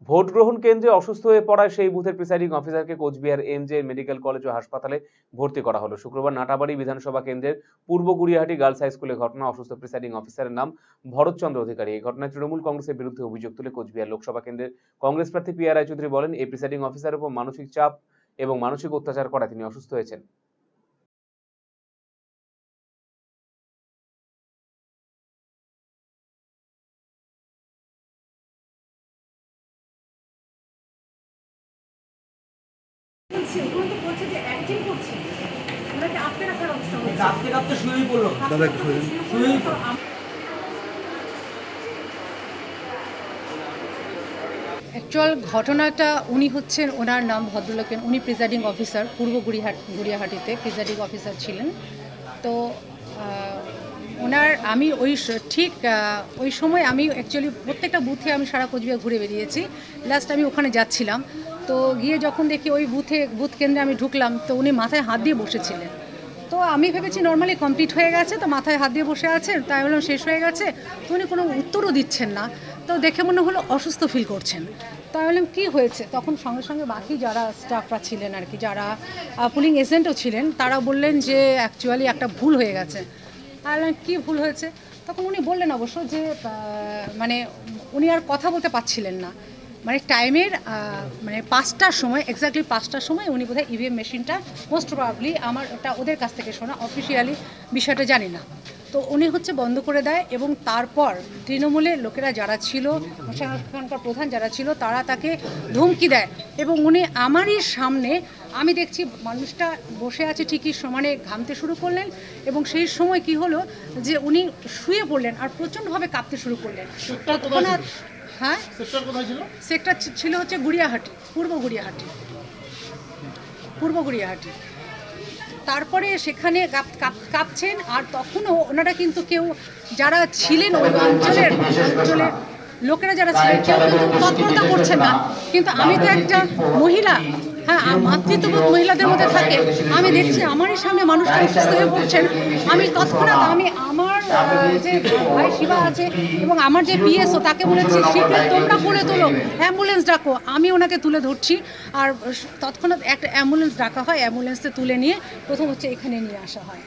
Vote গ্রহণ কেন্দ্রে অসুস্থ হয়ে পড়ায় সেই বুথের প্রিসাইডিং অফিসারকে কোচবিহার এমজে মেডিকেল কলেজ ও হাসপাতালে ভর্তি করা হলো। শুক্রবার নাটাবাড়ি বিধানসভা কেন্দ্রের পূর্ব গুড়িয়াহাটি গার্লস হাই স্কুলে ঘটনা। অসুস্থ প্রিসাইডিং অফিসারের নাম ভরতচন্দ্র অধিকারী। এই ঘটনায় তৃণমূল কংগ্রেসের বিরুদ্ধে অভিযোগ তুলে কোচবিহার লোকসভা কেন্দ্রের কংগ্রেস প্রার্থী পিয়া রায়চৌধুরী বলেন, এই প্রিসাইডিং অফিসারের উপর মানসিক চাপ এবং মানসিক অত্যাচার করায় তিনি অসুস্থ হয়েছেন। অ্যাকচুয়াল ঘটনাটা উনি হচ্ছেন, ওনার নাম ভদ্রলোকের, উনি প্রিজাইডিং অফিসার পূর্ব গুড়িয়াহাটিতে প্রিজাইডিং অফিসার ছিলেন। তো ওনার আমি ঠিক ওই সময় আমি অ্যাকচুয়ালি প্রত্যেকটা বুথে আমি সারা কোচবিহার ঘুরে বেরিয়েছি। লাস্ট আমি ওখানে যাচ্ছিলাম, তো গিয়ে যখন দেখি ওই বুথ কেন্দ্রে আমি ঢুকলাম, তো উনি মাথায় হাত দিয়ে বসেছিলেন। তো আমি ভেবেছি নর্মালি কমপ্লিট হয়ে গেছে, তো মাথায় হাত দিয়ে বসে আছেন, তাই বললাম শেষ হয়ে গেছে। তো উনি কোনো উত্তরও দিচ্ছেন না, তো দেখে মনে হলো অসুস্থ ফিল করছেন। তাই বললাম কী হয়েছে, তখন সঙ্গে সঙ্গে বাকি যারা স্টাফরা ছিলেন আর কি, যারা পুলিং এজেন্টও ছিলেন, তারা বললেন যে অ্যাকচুয়ালি একটা ভুল হয়ে গেছে। আর কী ভুল হয়েছে, তখন উনি বললেন অবশ্য যে মানে উনি আর কথা বলতে পারছিলেন না। মানে টাইমের মানে 5টার সময়, এক্স্যাক্টলি 5টার সময় উনি বোধহয় ইভিএম মেশিনটা, মোস্ট প্রবাবলি আমার ওটা ওদের কাছ থেকে শোনা, অফিসিয়ালি বিষয়টা জানি না, তো উনি হচ্ছে বন্ধ করে দেয়। এবং তারপর তৃণমূলের লোকেরা যারা ছিল, সেখানকার প্রধান যারা ছিল, তারা তাকে ধমকি দেয়। এবং উনি আমারই সামনে, আমি দেখছি মানুষটা বসে আছে ঠিকই, সমানে ঘামতে শুরু করলেন। এবং সেই সময় কি হলো যে উনি শুয়ে পড়লেন আর প্রচণ্ডভাবে কাঁপতে শুরু করলেন। হ্যাঁ, সেক্টর ছিল হচ্ছে গুড়িয়াহাটি, পূর্ব গুড়িয়াহাটি। তারপরে সেখানে কাঁপছেন। আর তখনও ওনারা কিন্তু কেউ যারা ছিলেন ওই অঞ্চলের লোকেরা যারা ছিলেন, কেউ কিন্তু তৎপরতা করছেন না। কিন্তু আমি তো একটা মহিলা, হ্যাঁ, মাতৃত্ববোধ মহিলাদের মধ্যে থাকে, আমি দেখছি আমারই সামনে মানুষটা অসুস্থ হয়ে পড়ছেন। আমি তৎক্ষণাৎ আমার যে ভাই শিবা আছে এবং আমার যে পিএসও, তাকে বলেছি শীঘ্র তোমরা করে তোলো, অ্যাম্বুলেন্স ডাকো। আমি ওনাকে তুলে ধরছি, আর তৎক্ষণাৎ একটা অ্যাম্বুলেন্স ডাকা হয়, অ্যাম্বুলেন্সে তুলে নিয়ে প্রথম হচ্ছে এখানে নিয়ে আসা হয়।